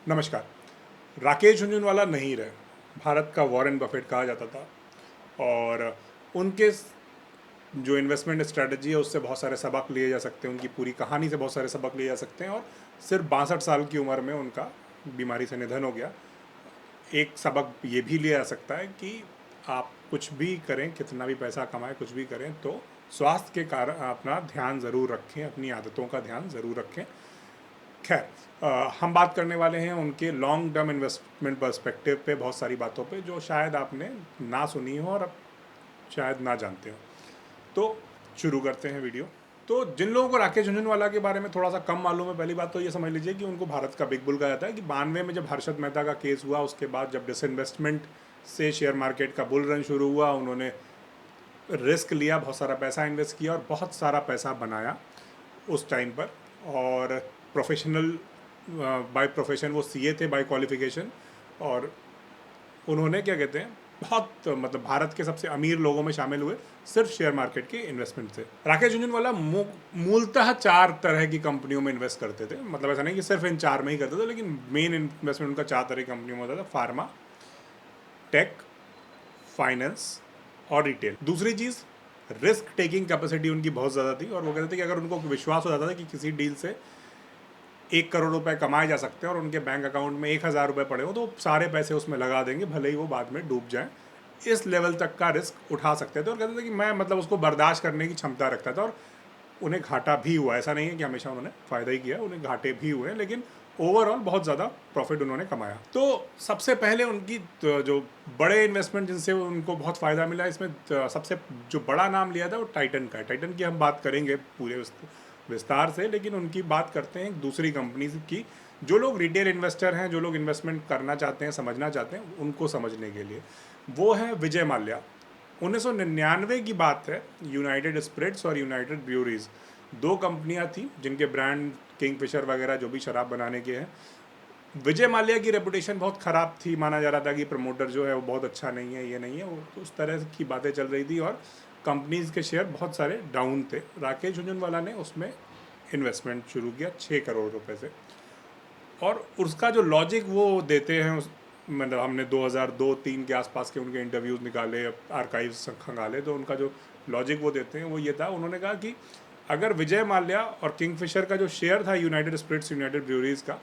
नमस्कार। राकेश झुनझुनवाला नहीं रहे। भारत का वॉरेन बफेट कहा जाता था और उनके जो इन्वेस्टमेंट स्ट्रेटजी है उससे बहुत सारे सबक लिए जा सकते हैं, उनकी पूरी कहानी से बहुत सारे सबक लिए जा सकते हैं। और सिर्फ 62 साल की उम्र में उनका बीमारी से निधन हो गया। एक सबक ये भी लिया जा सकता है कि आप कुछ भी करें, कितना भी पैसा कमाएं, कुछ भी करें तो स्वास्थ्य के कारण अपना ध्यान ज़रूर रखें, अपनी आदतों का ध्यान ज़रूर रखें। खैर, हम बात करने वाले हैं उनके लॉन्ग टर्म इन्वेस्टमेंट पर्सपेक्टिव पे, बहुत सारी बातों पे जो शायद आपने ना सुनी हो और अब शायद ना जानते हो। तो शुरू करते हैं वीडियो। तो जिन लोगों को राकेश झुनझुनवाला के बारे में थोड़ा सा कम मालूम है, पहली बात तो ये समझ लीजिए कि उनको भारत का बिग बुल कहा जाता है। कि 92 में जब हर्षद मेहता का केस हुआ, उसके बाद जब डिसइन्वेस्टमेंट से शेयर मार्केट का बुल रन शुरू हुआ, उन्होंने रिस्क लिया, बहुत सारा पैसा इन्वेस्ट किया और बहुत सारा पैसा बनाया उस टाइम पर। और प्रोफेशनल बाय प्रोफेशन वो सीए थे, बाय क्वालिफिकेशन। और उन्होंने क्या कहते हैं, बहुत मतलब भारत के सबसे अमीर लोगों में शामिल हुए सिर्फ शेयर मार्केट के इन्वेस्टमेंट से। राकेश झुनझुनवाला मूलतः 4 तरह की कंपनियों में इन्वेस्ट करते थे। मतलब ऐसा नहीं कि सिर्फ इन 4 में ही करते थे, लेकिन मेन इन्वेस्टमेंट उनका 4 तरह की कंपनियों में होता था: फार्मा, टेक, फाइनेंस और रिटेल। दूसरी चीज़, रिस्क टेकिंग कैपेसिटी उनकी बहुत ज़्यादा थी। और वो कहते थे कि अगर उनको विश्वास हो जाता था कि किसी डील से 1 करोड़ रुपए कमाए जा सकते हैं और उनके बैंक अकाउंट में 1,000 रुपये पड़े हो, तो सारे पैसे उसमें लगा देंगे, भले ही वो बाद में डूब जाएं। इस लेवल तक का रिस्क उठा सकते थे। और कहते थे कि मैं मतलब उसको बर्दाश्त करने की क्षमता रखता था। और उन्हें घाटा भी हुआ, ऐसा नहीं है कि हमेशा उन्होंने फ़ायदा ही किया, उन्हें घाटे भी हुए, लेकिन ओवरऑल बहुत ज़्यादा प्रॉफिट उन्होंने कमाया। तो सबसे पहले उनकी जो बड़े इन्वेस्टमेंट जिनसे उनको बहुत फ़ायदा मिला, इसमें सबसे जो बड़ा नाम लिया था वो टाइटन का है। टाइटन की हम बात करेंगे पूरे विस्तार से, लेकिन उनकी बात करते हैं दूसरी कंपनी की। जो लोग रिटेल इन्वेस्टर हैं, जो लोग इन्वेस्टमेंट करना चाहते हैं, समझना चाहते हैं, उनको समझने के लिए, वो है विजय माल्या। 1999 की बात है। यूनाइटेड स्पिरिट्स और यूनाइटेड ब्रूरीज 2 कंपनियां थी जिनके ब्रांड किंगफिशर वगैरह जो भी शराब बनाने के हैं। विजय माल्या की रेपुटेशन बहुत ख़राब थी, माना जा रहा था कि प्रमोटर जो है वो बहुत अच्छा नहीं है, ये नहीं है वो, तो उस तरह की बातें चल रही थी और कंपनीज के शेयर बहुत सारे डाउन थे। राकेश झुनझुनवाला ने उसमें इन्वेस्टमेंट शुरू किया 6 करोड़ रुपए से। और उसका जो लॉजिक वो देते हैं मतलब हमने 2002-3 के आसपास के उनके इंटरव्यूज़ निकाले, आर्काइव्स खंगाले, तो उनका जो लॉजिक वो देते हैं वो ये था। उन्होंने कहा कि अगर विजय माल्या और किंगफिशर का जो शेयर था यूनाइटेड स्पिरिट्स यूनाइटेड ब्रूरीज का,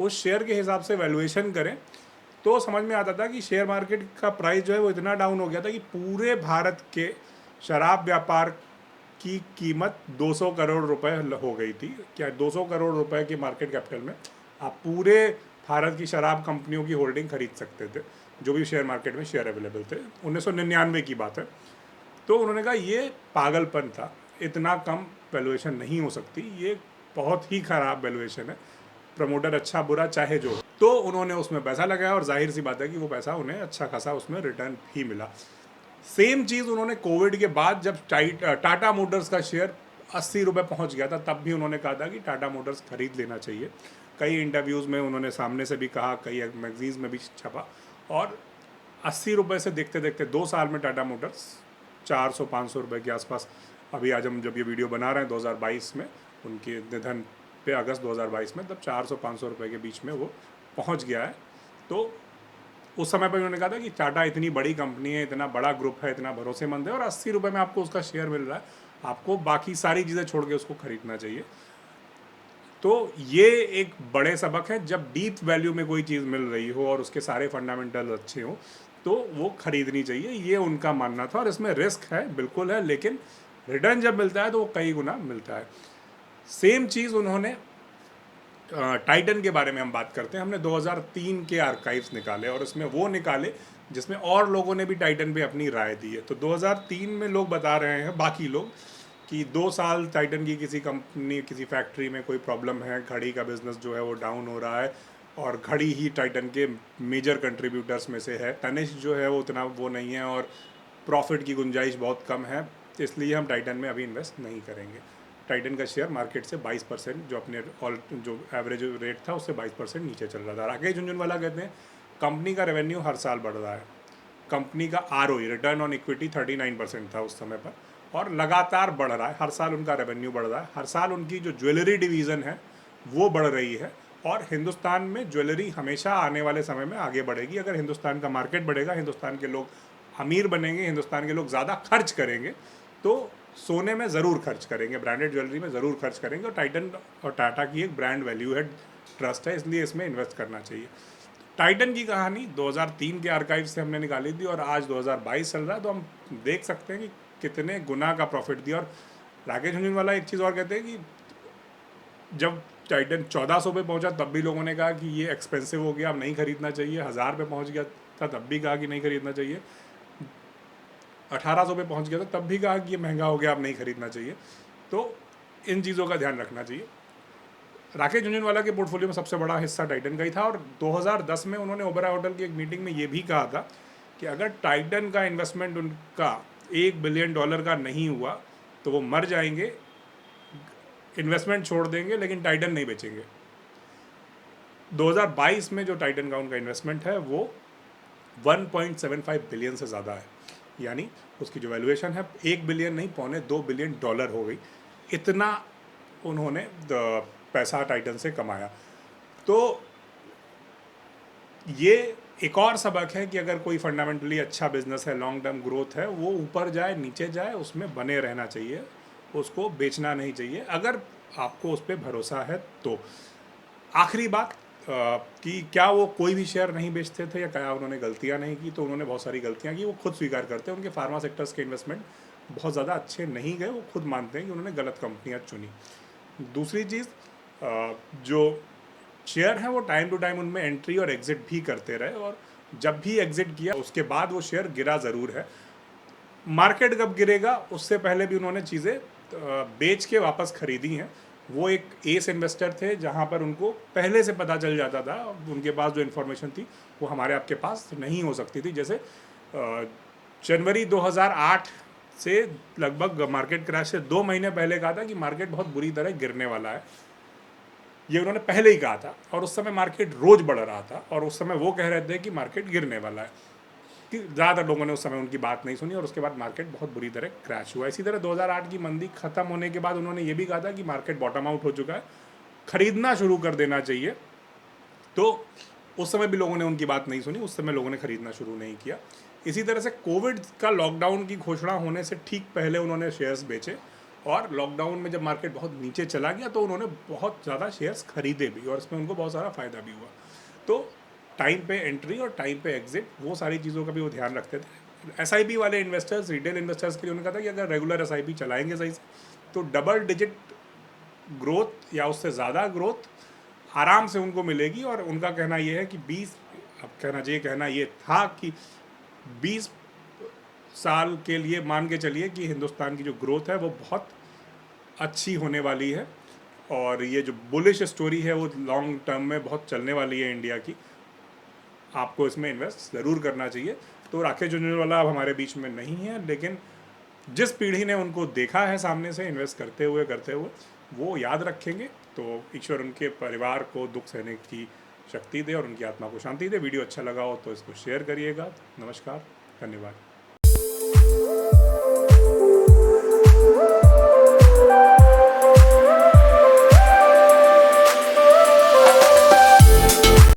उस शेयर के हिसाब से वैल्यूएशन करें तो समझ में आता था कि शेयर मार्केट का प्राइस जो है वो इतना डाउन हो गया था कि पूरे भारत के शराब व्यापार की कीमत 200 करोड़ रुपए हो गई थी। क्या 200 करोड़ रुपए के मार्केट कैपिटल में आप पूरे भारत की शराब कंपनियों की होल्डिंग खरीद सकते थे, जो भी शेयर मार्केट में शेयर अवेलेबल थे। 1999 की बात है। तो उन्होंने कहा ये पागलपन था, इतना कम वैल्यूएशन नहीं हो सकती, ये बहुत ही ख़राब वैल्यूएशन है, प्रमोटर अच्छा बुरा चाहे जो। तो उन्होंने उसमें पैसा लगाया और जाहिर सी बात है कि वो पैसा उन्हें अच्छा खासा उसमें रिटर्न भी मिला। सेम चीज़ उन्होंने कोविड के बाद जब टाटा मोटर्स का शेयर 80 रुपये पहुँच गया था, तब भी उन्होंने कहा था कि टाटा मोटर्स खरीद लेना चाहिए। कई इंटरव्यूज़ में उन्होंने सामने से भी कहा, कई मैगजीन्स में भी छपा। और 80 रुपये से देखते देखते 2 साल में टाटा मोटर्स 400-500 रुपये के आसपास, अभी आज हम जब ये वीडियो बना रहे हैं 2022 में, उनके निधन पे अगस्त 2022 में, तब 400-500 रुपये के बीच में वो पहुंच गया है। तो उस समय पर उन्होंने कहा था कि टाटा इतनी बड़ी कंपनी है, इतना बड़ा ग्रुप है, इतना भरोसेमंद है, और 80 रुपये में आपको उसका शेयर मिल रहा है, आपको बाकी सारी चीज़ें छोड़ के उसको खरीदना चाहिए। तो ये एक बड़े सबक है, जब डीप वैल्यू में कोई चीज़ मिल रही हो और उसके सारे फंडामेंटल अच्छे हों तो वो खरीदनी चाहिए, ये उनका मानना था। और इसमें रिस्क है, बिल्कुल है, लेकिन रिटर्न जब मिलता है तो वो कई गुना मिलता है। सेम चीज़ उन्होंने टाइटन के बारे में हम बात करते हैं। हमने 2003 के आर्काइव्स निकाले और इसमें वो निकाले जिसमें और लोगों ने भी टाइटन पे अपनी राय दी है। तो 2003 में लोग बता रहे हैं, बाकी लोग, कि 2 साल टाइटन की किसी कंपनी, किसी फैक्ट्री में कोई प्रॉब्लम है, घड़ी का बिजनेस जो है वो डाउन हो रहा है, और घड़ी ही टाइटन के मेजर कंट्रीब्यूटर्स में से है। टनिश जो है वो उतना वो नहीं है और प्रॉफिट की गुंजाइश बहुत कम है, इसलिए हम टाइटन में अभी इन्वेस्ट नहीं करेंगे। टाइटन का शेयर मार्केट से 22%, जो अपने ऑल जो एवरेज रेट था उससे 22% नीचे चल रहा था। राकेश झुनझुनवाला कहते हैं कंपनी का रेवेन्यू हर साल बढ़ रहा है, कंपनी का आरओई, रिटर्न ऑन इक्विटी 39% था उस समय पर, और लगातार बढ़ रहा है। हर साल उनका रेवेन्यू बढ़ रहा है, हर साल उनकी जो ज्वेलरी डिवीज़न है वो बढ़ रही है, और हिंदुस्तान में ज्वेलरी हमेशा आने वाले समय में आगे बढ़ेगी। अगर हिंदुस्तान का मार्केट बढ़ेगा, हिंदुस्तान के लोग अमीर बनेंगे, हिंदुस्तान के लोग ज़्यादा खर्च करेंगे, तो सोने में ज़रूर खर्च करेंगे, ब्रांडेड ज्वेलरी में ज़रूर खर्च करेंगे। और टाइटन और टाटा की एक ब्रांड वैल्यू है, ट्रस्ट है, इसलिए इसमें इन्वेस्ट करना चाहिए। टाइटन की कहानी 2003 के आर्काइव से हमने निकाली थी और आज 2022 चल रहा है, तो हम देख सकते हैं कि कितने गुना का प्रॉफिट दिया। और राकेश झुनझुनवाला एक चीज़ और कहते हैं कि जब टाइटन 1400 पे पहुंचा तब भी लोगों ने कहा कि ये एक्सपेंसिव हो गया, अब नहीं खरीदना चाहिए। 1000 पे पहुंच गया था तब भी कहा कि नहीं खरीदना चाहिए। 1800 पे पहुंच गया था तब भी कहा कि ये महंगा हो गया, अब नहीं खरीदना चाहिए। तो इन चीज़ों का ध्यान रखना चाहिए। राकेश झुनझुनवाला के पोर्टफोलियो में सबसे बड़ा हिस्सा टाइटन का ही था और 2010 में उन्होंने ओबेरॉय होटल की एक मीटिंग में ये भी कहा था कि अगर टाइटन का इन्वेस्टमेंट उनका $1 बिलियन का नहीं हुआ तो वो मर जाएंगे, इन्वेस्टमेंट छोड़ देंगे, लेकिन टाइटन नहीं बेचेंगे। 2022 में जो टाइटन का उनका इन्वेस्टमेंट है वो 1.75 बिलियन से ज़्यादा है, यानी उसकी जो वैल्यूएशन है 1 बिलियन नहीं, $2.25 बिलियन हो गई। इतना उन्होंने पैसा टाइटन से कमाया। तो ये एक और सबक है कि अगर कोई फंडामेंटली अच्छा बिजनेस है, लॉन्ग टर्म ग्रोथ है, वो ऊपर जाए नीचे जाए उसमें बने रहना चाहिए, उसको बेचना नहीं चाहिए अगर आपको उस पर भरोसा है तो। आखिरी बात कि क्या वो कोई भी शेयर नहीं बेचते थे या क्या उन्होंने गलतियां नहीं की, तो उन्होंने बहुत सारी गलतियां की, वो खुद स्वीकार करते हैं। उनके फार्मा सेक्टर्स के इन्वेस्टमेंट बहुत ज़्यादा अच्छे नहीं गए, वो खुद मानते हैं कि उन्होंने गलत कंपनियां चुनी। दूसरी चीज़, जो शेयर हैं वो टाइम टू टाइम उनमें एंट्री और एग्जिट भी करते रहे, और जब भी एग्जिट किया उसके बाद वो शेयर गिरा ज़रूर है। मार्केट कब गिरेगा उससे पहले भी उन्होंने चीज़ें बेच के वापस खरीदी हैं। वो एक एस इन्वेस्टर थे जहाँ पर उनको पहले से पता चल जाता था, उनके पास जो इन्फॉर्मेशन थी वो हमारे आपके पास नहीं हो सकती थी। जैसे जनवरी 2008 से लगभग मार्केट क्रैश से 2 महीने पहले कहा था कि मार्केट बहुत बुरी तरह गिरने वाला है, ये उन्होंने पहले ही कहा था, और उस समय मार्केट रोज बढ़ रहा था और उस समय वो कह रहे थे कि मार्केट गिरने वाला है, कि ज़्यादातर लोगों ने उस समय उनकी बात नहीं सुनी और उसके बाद मार्केट बहुत बुरी तरह क्रैश हुआ। इसी तरह 2008 की मंदी खत्म होने के बाद उन्होंने ये भी कहा था कि मार्केट बॉटम आउट हो चुका है, खरीदना शुरू कर देना चाहिए। तो उस समय भी लोगों ने उनकी बात नहीं सुनी, उस समय लोगों ने खरीदना शुरू नहीं किया। इसी तरह से कोविड का लॉकडाउन की घोषणा होने से ठीक पहले उन्होंने शेयर्स बेचे, और लॉकडाउन में जब मार्केट बहुत नीचे चला गया तो उन्होंने बहुत ज़्यादा शेयर्स खरीदे भी, और इसमें उनको बहुत सारा फ़ायदा भी हुआ। तो टाइम पे एंट्री और टाइम पे एग्जिट, वो सारी चीज़ों का भी वो ध्यान रखते थे। SIP वाले इन्वेस्टर्स, रिटेल इन्वेस्टर्स के लिए उन्होंने कहा था कि अगर रेगुलर SIP चलाएंगे सही से तो डबल डिजिट ग्रोथ या उससे ज़्यादा ग्रोथ आराम से उनको मिलेगी। और उनका कहना ये है कि 20, अब कहना ये था कि 20 साल के लिए मान के चलिए कि हिंदुस्तान की जो ग्रोथ है वो बहुत अच्छी होने वाली है, और ये जो बुलिश स्टोरी है वो लॉन्ग टर्म में बहुत चलने वाली है इंडिया की। आपको इसमें इन्वेस्ट ज़रूर करना चाहिए। तो राकेश झुनझुनवाला अब हमारे बीच में नहीं है, लेकिन जिस पीढ़ी ने उनको देखा है सामने से इन्वेस्ट करते हुए वो याद रखेंगे। तो ईश्वर उनके परिवार को दुख सहने की शक्ति दे और उनकी आत्मा को शांति दे। वीडियो अच्छा लगा हो तो इसको शेयर करिएगा। नमस्कार, धन्यवाद।